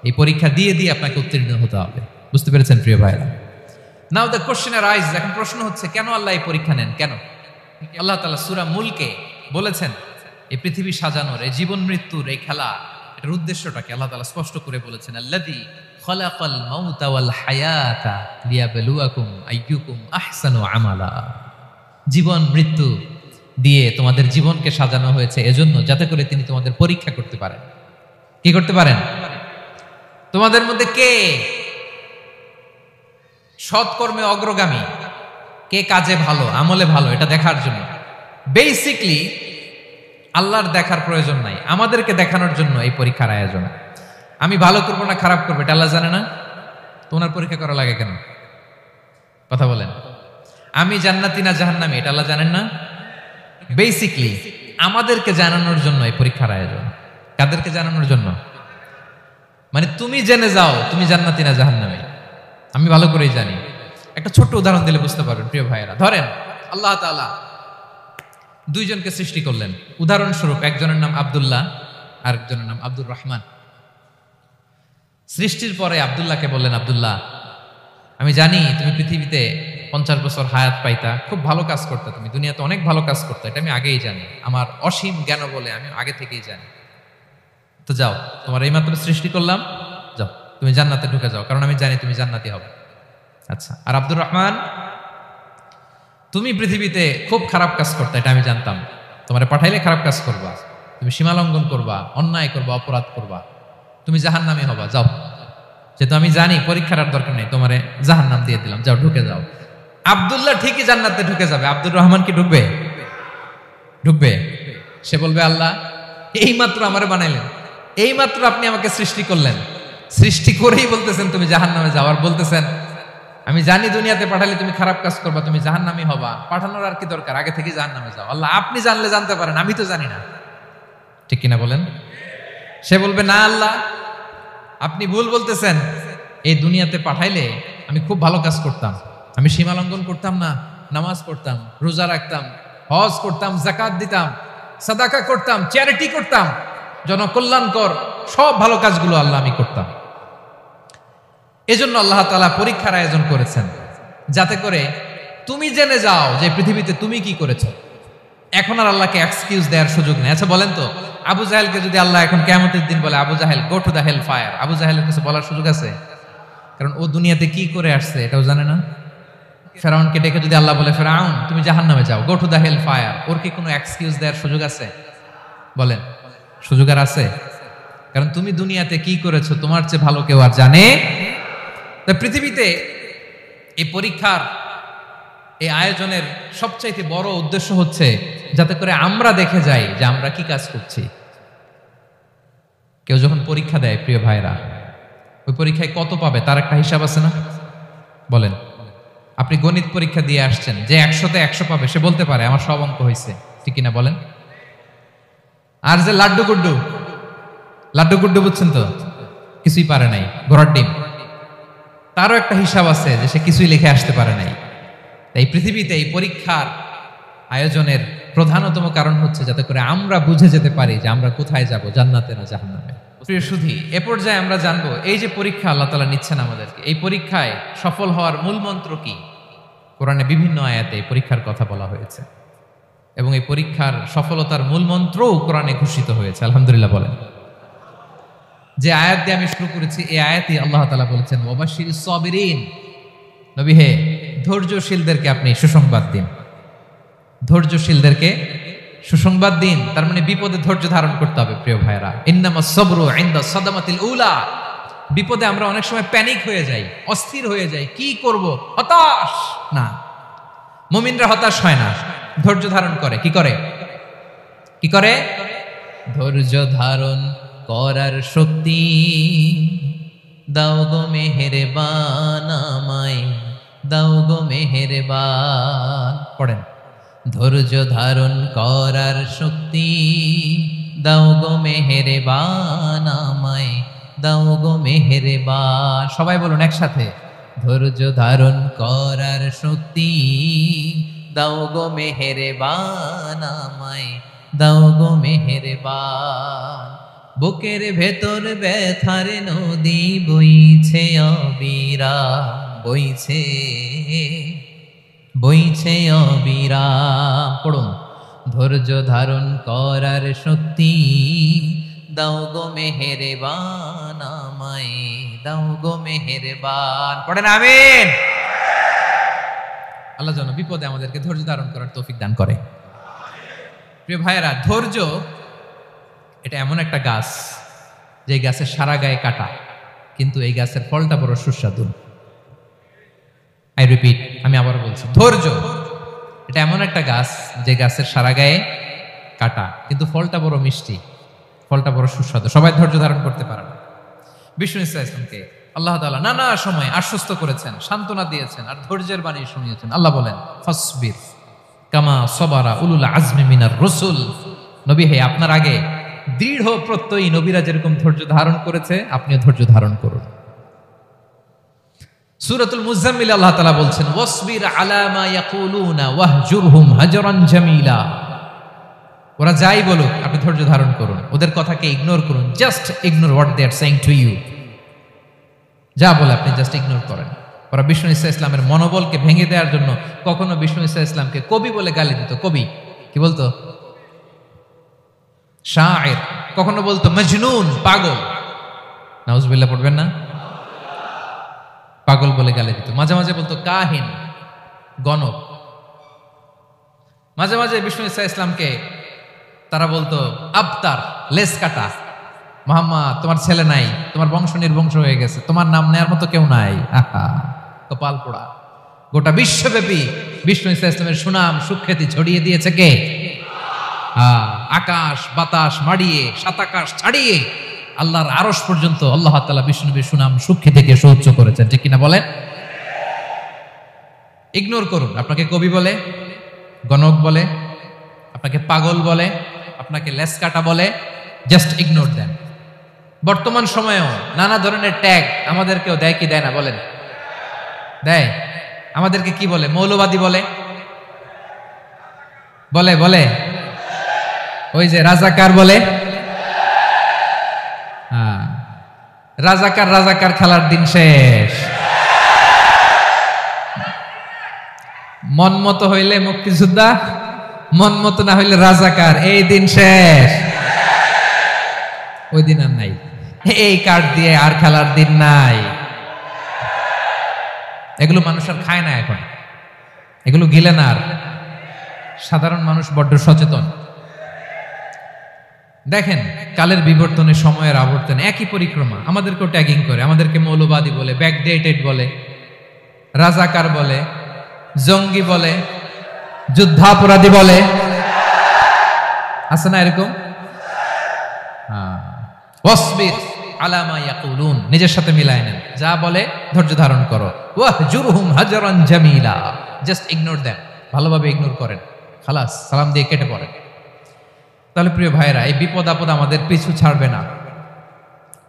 এই পরীক্ষা দিয়ে দিয়ে আপনাকে উত্তীর্ণ হতে হবে। বুঝতে পেরেছেন প্রিয় ভাইরা? নাও দ্য কোশ্চেন আরাইজ, এখন প্রশ্ন হচ্ছে কেন আল্লাহ এই পরীক্ষা নেন? কেন আল্লাহ তাআলা সূরা মুলকে বলেছেন এই পৃথিবী সাজানোর, এই জীবন মৃত্যুর এই খেলা, এটার উদ্দেশ্যটাকে আল্লাহ তাআলা স্পষ্ট করে বলেছেন, আল্লাযী খালাকাল মাউতা ওয়াল হায়াতা লিয়াবলুয়াকুম আইয়ুকুম আহসানু আমালা। জীবন মৃত্যু দিয়ে তোমাদের জীবনকে সাজানো হয়েছে এজন্য, যাতে করে তিনি তোমাদের পরীক্ষা করতে পারেন। কি করতে পারেন? তোমাদের মধ্যে কে সৎকর্মে অগ্রগামী, কে কাজে ভালো, আমলে ভালো, এটা দেখার জন্য। বেসিকলি আল্লাহর দেখার প্রয়োজন নাই, আমাদেরকে দেখানোর জন্য এই পরীক্ষার আয়োজন। আমি ভালো করবো না খারাপ করবো এটা আল্লাহ জানে না? তোমার পরীক্ষা করা লাগে কেন? কথা বলেন। আমি জান্নাতি না জাহান্নামী এটা আল্লাহ জানেন না? বেসিকলি আমাদেরকে জানানোর জন্য এই পরীক্ষার আয়োজন। কাদেরকে জানানোর জন্য? মানে তুমি জেনে যাও তুমি জান্নাতি না জাহান্নামী। আমি ভালো করেই জানি। একটা ছোট্ট উদাহরণ দিলে বুঝতে পারবেন প্রিয় ভাইয়েরা। ধরেন আল্লাহ তাআলা দুইজনকে সৃষ্টি করলেন। উদাহরণস্বরূপ একজনের নাম আব্দুল্লাহ আর একজনের নাম আব্দুর রহমান। সৃষ্টির পরে আব্দুল্লাহকে বললেন, আব্দুল্লাহ আমি জানি তুমি পৃথিবীতে 50 বছর হায়াত পাইতা, খুব ভালো কাজ করতে, তুমি দুনিয়াতে অনেক ভালো কাজ করতে, এটা আমি আগেই জানি, আমার অসীম জ্ঞান বলে আমি আগে থেকেই জানি। তো যাও, তোমার এইমাত্র সৃষ্টি করলাম, যাও তুমি জান্নাতে ঢুকে যাও, কারণ আমি জানি তুমি জান্নাতি হবে। আচ্ছা, আর আব্দুর রহমান তুমি পৃথিবীতে খুব খারাপ কাজ করতে, এটা আমি জানতাম, তোমারে পাঠাইলে খারাপ কাজ করবা, তুমি সীমালঙ্ঘন করবা, অন্যায় করবা, অপরাধ করবা, তুমি জাহান্নামী হবা, যাও। যেহেতু আমি জানি পরীক্ষার আর দরকার নেই, তোমারে জাহান্নাম দিয়ে দিলাম, যাও ঢুকে যাও। আব্দুল্লাহ ঠিকই জান্নাতে ঢুকে যাবে, আব্দুর রহমান কি ঢুকবে? ঢুকবে। সে বলবে, আল্লাহ এইমাত্র আমারে বানাইলেন, এইমাত্র আপনি আমাকে সৃষ্টি করলেন, সৃষ্টি করেই বলতেছেন তুমি জাহান্নামে যাও, আর বলতেছেন আমি জানি দুনিয়াতে পাঠালে তুমি খারাপ কাজ করবা, তুমি জাহান্নামী হবা, পাঠানোর আর কি দরকার, আগে থেকে জাহান্নামে যাও। আল্লাহ আপনি জানলে জানতে পারেন, আমি তো জানি না। ঠিক কিনা বলেন? সে বলবে, না আল্লাহ আপনি ভুল বলতেছেন, এই দুনিয়াতে পাঠাইলে আমি খুব ভালো কাজ করতাম, আমি সীমালঙ্ঘন করতাম না, নামাজ পড়তাম, রোজা রাখতাম, হজ করতাম, যাকাত দিতাম, সাদাকা করতাম, চ্যারিটি করতাম, জনকল্যাণকর সব ভালো কাজগুলো আল্লাহ আমি করতাম। এজন্য আল্লাহ তাআলা পরীক্ষার আয়োজন করেছেন, যাতে করে তুমি জেনে যাও যে পৃথিবীতে তুমি কি করেছো। এখন আর আল্লাহকে এক্সকিউজ দেওয়ার সুযোগ নেই। আচ্ছা বলেন তো, আবু জাহেলকে যদি আল্লাহ এখন কিয়ামতের দিন বলে, Abu Jahl go to the hell fire, Abu জাহেলের কিছু বলার সুযোগ আছে? কারণ ও দুনিয়াতে কি করে আসছে এটাও জানে না। ফেরাউনকে ডেকে যদি আল্লাহ বলে, ফেরাউন তুমি জাহান্নামে যাও, go to the hell fire, ওর কি কোনো এক্সকিউজ দেওয়ার সুযোগ আছে? বলেন, সুযোগ আর আছে? কারণ তুমি দুনিয়াতে কি করেছো তোমার চেয়ে ভালো কেউ আর জানে। পৃথিবীতে এই পরীক্ষার এই আয়োজনের সবচাইতে বড় উদ্দেশ্য হচ্ছে যাতে করে আমরা দেখে যাই যে আমরা কি কাজ করছি। কেউ যখন পরীক্ষা দেয় প্রিয় ভাইরা, ওই পরীক্ষায় কত পাবে তার একটা হিসাব আছে না? বলেন, আপনি গণিত পরীক্ষা দিয়ে আসছেন, যে 100তে 100 পাবে সে বলতে পারে আমার সব অঙ্ক হয়েছে, ঠিক কিনা বলেন? আর যে লাড্ডু গুড্ডু বুঝছেন তো, কিছুই পারে নাই, ঘোড়ার ডিম, তারও একটা হিসাব আছে যে সে কিছুই লিখে আসতে পারে নাই। তাই পৃথিবীতে এই পরীক্ষার আয়োজনের প্রধানতম কারণ হচ্ছে যাতে করে আমরা বুঝে যেতে পারি যে আমরা কোথায় যাব, জান্নাতে না জাহান্নামে। প্রিয় সুধী, এ পর্যায়ে আমরা জানবো এই যে পরীক্ষা আল্লাহ তাআলা নিচ্ছেন আমাদেরকে, এই পরীক্ষায় সফল হওয়ার মূল মন্ত্র কি। কোরআনে বিভিন্ন আয়াতে এই পরীক্ষার কথা বলা হয়েছে এবং এই পরীক্ষার সফলতার মূল মন্ত্রও কোরআনে ঘোষিত হয়েছে। আলহামদুলিল্লাহ বলেন। যে আয়াত দিয়ে আমি শুরু করেছি, এই আয়াতই আল্লাহ তাআলা বলেছেন, ওয়াবাশশিরিস সাবিরিন, নবী হে ধৈর্যশীলদেরকে আপনি সুসংবাদ দিন, ধৈর্যশীলদেরকে সুসংবাদ দিন। তার মানে বিপদে ধৈর্য ধারণ করতে হবে প্রিয় ভাইরা। ইন্নামাস সাবরু ইনদা সাদামাতিল উলা, বিপদে আমরা অনেক সময় প্যানিক হয়ে যাই, অস্থির হয়ে যাই, কি করব, হতাশ না। মুমিনরা হতাশ হয় না, ধৈর্য ধারণ করে। কি করে? ধৈর্য ধারণ করার শক্তি দাও গো মেহেরবান আমায়, দাও গো মেহেরবান। পড়েন, ধৈর্য ধারণ করার শক্তি দাও গো মেহেরবান আমায়, দাও গো মেহেরবান। সবাই বলুন একসাথে, ধৈর্য ধারণ করার শক্তি দাও গো মেহেরবান আমায়, দাও গো মেহেরবান। বুকের ভেতর ব্যথার নদী বইছে অবিরাম, বইছে বইছে অবিরাম। পড়ুন, ধৈর্য ধারণ করার শক্তি দাও গো মেহেরবান, আমায় দাও গো মেহেরবান। পড়েন আমিন। আল্লাহ যেন বিপদে আমাদেরকে ধৈর্য ধারণ করার তৌফিক দান করে। প্রিয় ভাইয়েরা, ধৈর্য এটা এমন একটা গাছ যে গাছের সারা গায়ে কাটা, কিন্তু এই গাছের ফলটা বড় সুস্বাদু। আই রিপিট, আমি আবার বলছি, ধৈর্য এটা এমন একটা গাছ যে গাছের সারা গায়ে কাটা, কিন্তু ফলটা বড় মিষ্টি, ফলটা বড় সুস্বাদু। সবাই ধৈর্য ধারণ করতে পারে না। বিষ্ণু ইসলামকে আল্লাহ তাআলা নানা সময় আশ্বস্ত করেছেন, সান্ত্বনা দিয়েছেন, আর ধৈর্যের বাণী শুনিয়েছেন। আল্লাহ বলেন, ফাসবির কামা সবারা উলুল আজমি মিনার রাসূল। নবী হে, আপনার আগে দৃঢ় প্রত্যয়ী নবীরা যেরকম ধৈর্য ধারণ করেছে, আপনিও ধৈর্য ধারণ করুন। সূরাতুল মুজাম্মিল আল্লাহ তাআলা বলছেন, ওয়াসবির আলা মা ইয়াকুলুনা ওয়াহজুরহুম হাজরান জামিলা। ওরা যাই বলুক, আপনি ধৈর্য ধারণ করুন, ওদের কথাকে ইগনোর করুন। Just ignore what they are saying to you. যা বলে আপনি জাস্ট ইগনোর করেন। ওরা বিষ্ণু ঈসা ইসলামের মনোবলকে ভেঙে দেওয়ার জন্য কখনো বিষ্ণু ঈসা ইসলামকে কবি বলে গালি দিত। কবি কি বলতো? শায়ের। কখনো বলতো মজনুন, পাগল। নাউজুবিল্লাহ পড়বেন না? পাগল বলে গালি দিত। মাঝে মাঝে বলতো কাহিন, গণক। মাঝে মাঝে বিষ্ণু ঈসা ইসলামকে তারা বলতো আবতার, লেস কাটা। মুহাম্মদ, তোমার ছেলে নাই, তোমার বংশ নির্বংশ হয়ে গেছে, তোমার নাম নেয়ার মতো কেউ নাই। আহা, কপাল পোড়া। গোটা বিশ্বব্যাপী বিষ্ণু ঈসা ইসলামের সুনাম সুখ্যাতি ছড়িয়ে দিয়েছে কে? আকাশ বাতাস মাড়িয়ে, সাতাকাশ ছাড়িয়ে আল্লাহর আরশ পর্যন্ত আল্লাহ তাআলা বিষ্ণু নবীর সুনাম সুখ্যাতিকে সুউচ্চ করেছেন। ঠিক কিনা বলেন? ইগনোর করুন। আপনাকে কবি বলে, গণক বলে, আপনাকে পাগল বলে, আপনাকে লেসকাটা বলে, জাস্ট ইগনোর দেন। বর্তমান সময়েও নানা ধরনের ট্যাগ আমাদেরকেও দেয় কি দেয় না বলেন? দেয়। আমাদেরকে কি বলে? মৌলবাদী বলে, বলে বলে ওই যে রাজাকার বলে। রাজাকার রাজাকার খেলার দিন শেষ। মন মতো হইলে মুক্তিযোদ্ধা, মন মতো না হইলে রাজাকার, এই দিন শেষ। ওই দিন আর নাই। এই কার্ড দিয়ে আর খেলার দিন নাই। এগুলো মানুষ আর খায় না এখন, এগুলো গিলে না আর। সাধারণ মানুষ বড্ড সচেতন। দেখেন, কালের বিবর্তনে, সময়ের আবর্তনে একই পরিক্রমা আমাদেরকেও ট্যাগিং করে। আমাদেরকে মৌলবাদী বলে, ব্যাকডেটেড বলে, রাজাকার বলে, জঙ্গি বলে, যুদ্ধাপরাধী বলে। আছে না এরকম? ওয়াসবির আলা মা ইয়াকুলুন, নিজের সাথে মিলায় নেন। যা বলে ধৈর্য ধারণ করো। ওয়াহজুরহুম হাজরান জামিলা, জাস্ট ইগনোর দেন, ভালোভাবে ইগনোর করেন, খালাস, সালাম দিয়ে কেটে পড়েন। তাহলে প্রিয় ভাইরা, এই বিপদ আপদ আমাদের পিছু ছাড়বে না,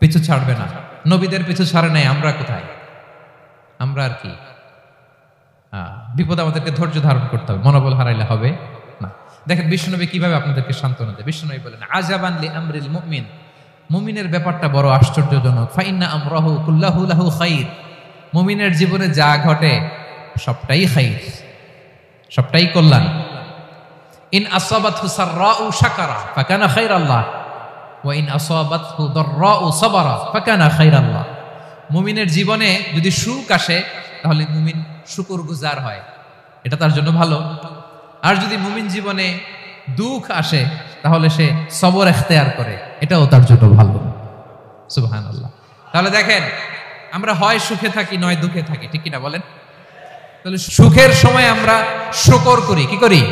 পিছু ছাড়বে না। নবীদের পিছু ছাড়ে নাই, আমরা কোথায়? আমরা আর কি? বিপদ আমাদেরকে ধৈর্য ধারণ করতে হবে, মনোবল হারাইলে হবে না। দেখেন বিশ্বনবী কিভাবে আপনাদেরকে সান্ত্বনা দেয়। বিশ্বনবী বলেন, আজাবান লি আমরিল মুমিন, মুমিনের ব্যাপারটা বড় আশ্চর্যজনক। ফাইন্না আমরাহু কুল্লাহু লাহু খাইর, মুমিনের জীবনে যা ঘটে সবটাই খাইর, সবটাই কল্যাণ। ইন আসাবাতহু সাররাউ শাকারা ফাকানা খাইরাল্লাহ ওয়া ইন আসাবাতহু দাররাউ সাবারা ফাকানা খাইরাল্লাহ। মুমিনের জীবনে যদি সুখ আসে তাহলে মুমিন শুকরগুজার হয়, এটা তার জন্য ভালো। আর যদি মুমিন জীবনে দুঃখ আসে তাহলে সে সবর ইখতিয়ার করে, এটাও তার জন্য ভালো। সুবহানাল্লাহ। তাহলে দেখেন, আমরা হয় সুখে থাকি নয় দুঃখে থাকি, ঠিক কিনা বলেন? তাহলে সুখের সময় আমরা শুকর করি, কি করি?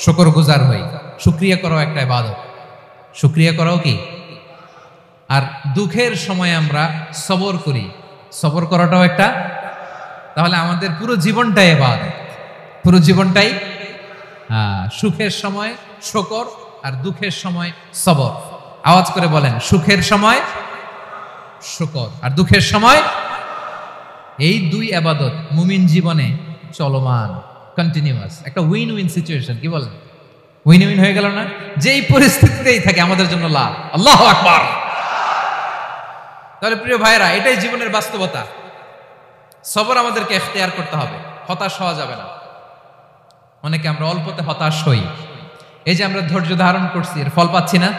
শুকরগুজার হই। শুকরিয়া করাও একটা ইবাদত, শুকরিয়া করাও কি? আর দুঃখের সময় আমরা সবর করি, সবর করাটাও একটা। তাহলে আমাদের পুরো জীবনটাই ইবাদত, পুরো জীবনটাই সুখের সময় শুকর আর দুঃখের সময় সবর। আওয়াজ করে বলেন, সুখের সময় শুকর আর দুঃখের সময়। এই দুই ইবাদত মুমিন জীবনে চলমান, কন্টিনিউয়াস, একটা উইন উইন সিচুয়েশন। কি বলেন? উইন উইন হয়ে গেল না? যেই পরিস্থিতিতেই থাকে আমাদের জন্য লাভ। আল্লাহু আকবার। তাহলে প্রিয় ভাইরা, এটাই জীবনের বাস্তবতা। সবর আমাদেরকে ইখতিয়ার করতে হবে, হতাশ হওয়া যাবে না। অনেকে আমরা অল্পতে হতাশ হই। এই যে আমরা ধৈর্য ধারণ করছি, এর ফল পাচ্ছি না?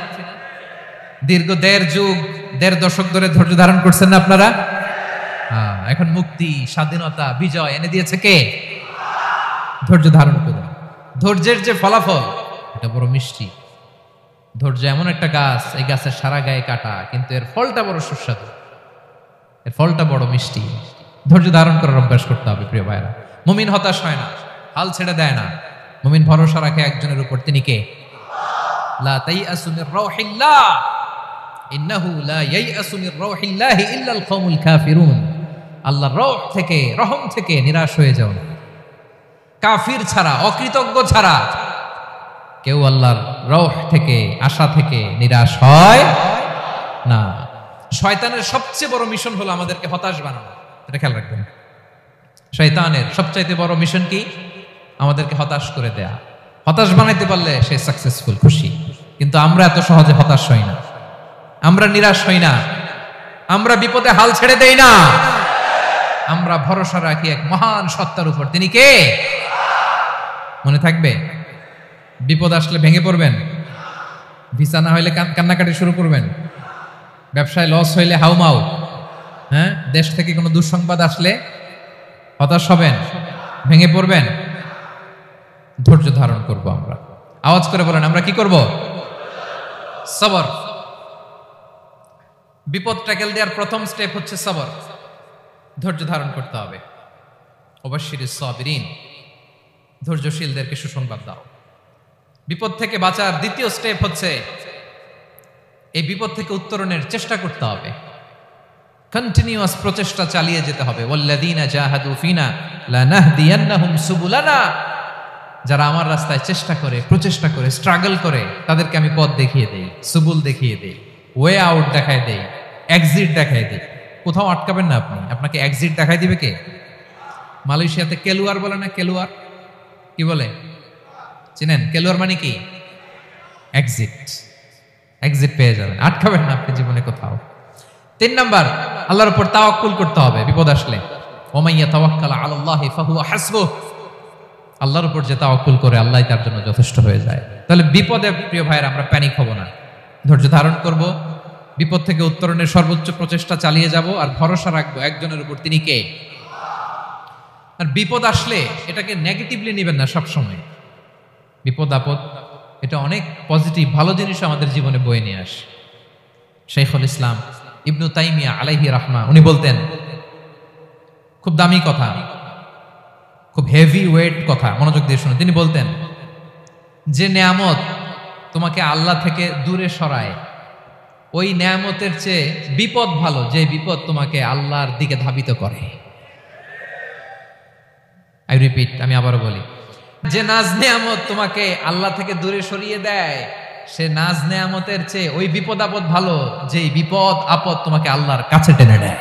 দীর্ঘ 1.5 দশক ধরে ধৈর্য ধারণ করছেন না আপনারা? এখন মুক্তি, স্বাধীনতা, বিজয় এনে দিয়েছে কে? ধৈর্য ধারণ করে। ধৈর্যের যে ফলাফল, এটা বড় মিষ্টি। ধৈর্য এমন একটা গাছ, এই গাছের সারা গায়ে কাটা, কিন্তু এর ফলটা বড় সুস্বাদু, এর ফলটা বড় মিষ্টি। ধৈর্য ধারণ করার অভ্যাস করতে হবে প্রিয় ভাইরা। মুমিন হতাশ হয় না, হাল ছেড়ে দেয় না। মুমিন ভরসা রাখে একজনের উপর, তিনি কে? লা তাইআসু মির রাউহিল্লাহ ইন্নাহু লা ইয়াইআসু মির রাউহিল্লাহি ইল্লাল কওমুল কাফিরুন। আল্লাহর রহ থেকে, রহম থেকে নিরাশ হয়ে যাও না। কাফির ছাড়া, অকৃতজ্ঞ ছাড়া কেউ আল্লাহর রহ থেকে, আশা থেকে নিরাশ হয় না। শয়তানের সবচেয়ে বড় মিশন হলো আমাদেরকে হতাশ বানানো। এটা খেয়াল রাখবেন। শয়তানের সবচাইতে বড় মিশন কি? আমাদেরকে হতাশ করে দেয়া। হতাশ বানাইতে পারলে সে সাকসেসফুল, খুশি। কিন্তু আমরা এত সহজে হতাশ হই না, আমরা নিরাশ হই না, আমরা বিপদে হাল ছেড়ে দেই না। আমরা ভরসা রাখি এক মহান সত্তার উপর, তিনি কে? মনে থাকবে? বিপদ আসলে ভেঙে পড়বেন, ভিসা না হইলে কান্নাকাটি শুরু করবেন, ব্যবসায় লস হইলে হাউমাউ, হ্যাঁ, দেশ থেকে কোনো দুঃসংবাদ আসলে হতাশ হবেন, ভেঙে পড়বেন। ধৈর্য ধারণ করব আমরা। আওয়াজ করে বলেন, আমরা কি করব? সবর। বিপদ ট্যাকেল দেওয়ার প্রথম স্টেপ হচ্ছে সবর। ধৈর্য ধারণ করতে হবে। অবশ্যই সাবিরিন, ধৈর্যশীলদেরকে সুসংবাদ দাও। বিপদ থেকে বাঁচার দ্বিতীয় স্টেপ হচ্ছে এই বিপদ থেকে উত্তরণের চেষ্টা করতে হবে। কন্টিনিউয়াস প্রচেষ্টা চালিয়ে যেতে হবে। ওয়াল্লাযীনা জাহাদু ফিনা লানাহদিয়ান্নাহুম সুবুলানা। যারা আমার রাস্তায় চেষ্টা করে, প্রচেষ্টা করে, স্ট্রাগল করে, তাদেরকে আমি পথ দেখিয়ে দেই, সুবুল দেখিয়ে দেই, ওয়ে আউট দেখায় দেই, এক্সিট দেখায় দেই। কোথাও আটকাবেন না আপনি, আপনাকে এক্সিট দেখাই দিবে কে? মালয়েশিয়াতে কেলুয়ার বলে না? কেলুয়ার কি বলে চিনেন? কেলুয়ার মানে কি? এক্সিট। এক্সিট পেয়ে যাবেন, আটকাবেন না আপনি জীবনে কোথাও। 3 নাম্বার, আল্লাহর উপর তাওয়াক্কুল করতে হবে বিপদ আসলে। ওমাইয়া তাওয়াক্কাল আলাল্লাহি ফাহুয়া হাসবুহ। আল্লাহর উপর যে তাওয়াক্কুল করে, আল্লাহই তার জন্য যথেষ্ট হয়ে যায়। তাহলে বিপদে প্রিয় ভাইরা আমরা প্যানিক হব না, ধৈর্য ধারণ করব, বিপদ থেকে উত্তরণের সর্বোচ্চ প্রচেষ্টা চালিয়ে যাব, আর ভরসা রাখবো একজনের উপর, তিনি কে? আর বিপদ আসলে এটাকে নেগেটিভলি নেবেন না সবসময়। বিপদ আপদ এটা অনেক পজিটিভ, ভালো জিনিস আমাদের জীবনে বয়ে নিয়ে আসে। শাইখুল ইসলাম ইবনু তাইমিয়া আলাইহি রাহমা, উনি বলতেন, খুব দামি কথা, খুব হেভি ওয়েট কথা, মনোযোগ দিয়ে শুনুন। তিনি বলতেন, যে নেয়ামত তোমাকে আল্লাহ থেকে দূরে সরায়, ওই নেয়ামতের চেয়ে বিপদ ভালো, যে বিপদ তোমাকে আল্লাহর দিকে ধাবিত করে। আই রিপিট, আমি আবারও বলি, যে নাজ নেয়ামত তোমাকে আল্লাহ থেকে দূরে সরিয়ে দেয়, সে নাজ নেয়ামতের চেয়ে ওই বিপদ আপদ ভালো, যেই বিপদ আপদ তোমাকে আল্লাহর কাছে টেনে নেয়।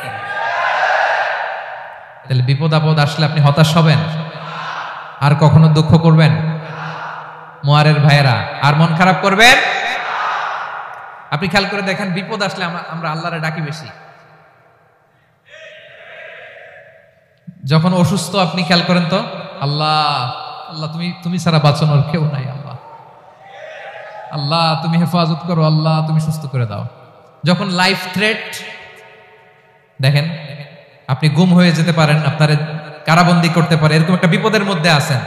তাহলে বিপদ আপদ আসলে আপনি হতাশ হবেন? আর কখনো দুঃখ করবেন? মোয়ারের ভাইয়েরা, আর মন খারাপ করবেন? আপনি খেয়াল করে দেখেন, বিপদ আসলে আমরা আল্লাহরে ডাকি বেশি। যখন অসুস্থ আপনি খেয়াল করেন তো, আল্লাহ আল্লাহ তুমি ছাড়া বাঁচানোর কেউ নাই, আল্লাহ আল্লাহ তুমি হেফাজত করো, আল্লাহ তুমি সুস্থ করে দাও। যখন লাইফ থ্রেট, দেখেন আপনি গুম হয়ে যেতে পারেন, আপনার কারাবন্দী করতে পারে, এরকম একটা বিপদের মধ্যে আছেন,